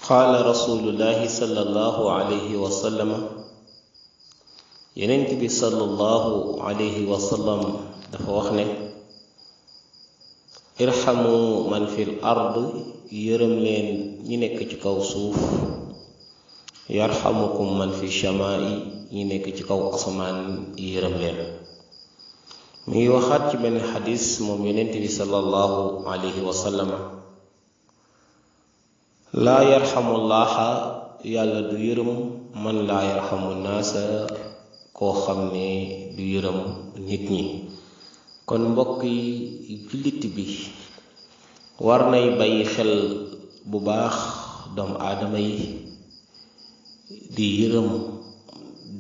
qaala rasulullahi sallallahu alayhi wa sallam yenent bi sallallahu alayhi wa sallam dafa wax ne irhamu man fil ard yërëm leen ñi nekk ci kaw suuf yarhamukum man fi shamaa'i ñi nekk ci kaw asamaan yërëm leen. mi ngi waxaat ci benn xadis moom yenent bi sallallahu alayhi wa sallam laa yarhamullaha yàlla du yërëm man laa yarhamu naasa koo xam ne du yërëm nit ñi. kon mbokk yi jullit bi war nay bàyyi xel bu baax doomu aadama yi di yërëm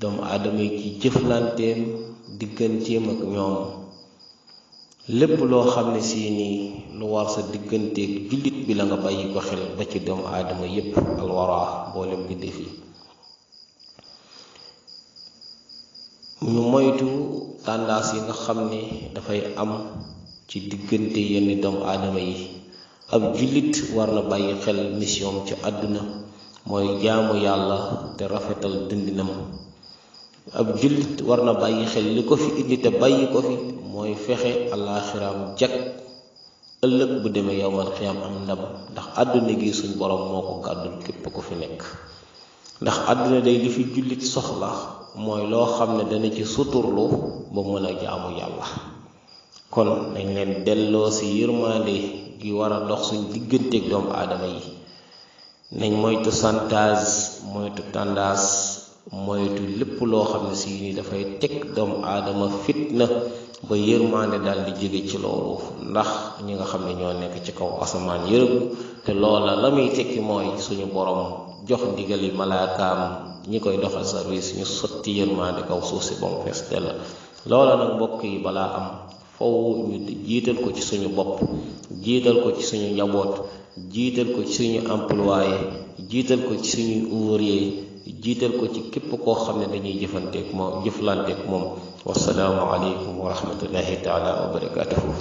doomu aadama yi ci jëflanteem digganteem ak ñoom. lépp loo xam ne si nii lu war sa digganteeg jullit bi la nga bàyyi ko xel ba ci doomu aadama yépp alwara mboolem bindéef yi. ñu moytu tàndaas yi nga xam ne dafay am ci diggante yenn doomu aadama yi. ab jullit war na bàyyi xel mission ci àdduna mooy jaamu yàlla te rafetal dundinam. ab jullit war na bàyyi xel li ko fi indi te bàyyi ko fi mooy fexe alaaxiraam jag ëllëg bu demee yowmal xiyaam am ndam, ndax àdduna gi suñ borom moo ko gàddul képp ku fi nekk. ndax àdduna day li fi jullit soxla mooy loo xam ne dana ci suturlu ba mën a jaamu yàlla. kon dañ leen delloo ci yërmande gi war a dox suñ digganteeg doomu aadama yi. nañ moytu santage, moytu tàndaas, moytu lépp loo xam ne si ni dafay teg doomu aadama fitna ba yërmande daal di jóge ci loolu, ndax ñi nga xam ne ñoo nekk ci kaw asamaan yërëm te loola la muy tekki mooy suñu borom jox ndigali malaakaam ñi koy doxal service ñu sotti yërmande kaw suuf si ba mu fees dell. loola nag mbokk yi balaa am faw ñu jiital ko ci suñu bopp, jiital ko ci suñu njaboot, jiital ko ci suñu employé, jiital ko ci suñuy ouvrier, jiital ko ci képp koo xam ne dañuy jëflanteek moom. Wassalaamu aleykum wa rahmatullahi taala wa barakatuhu.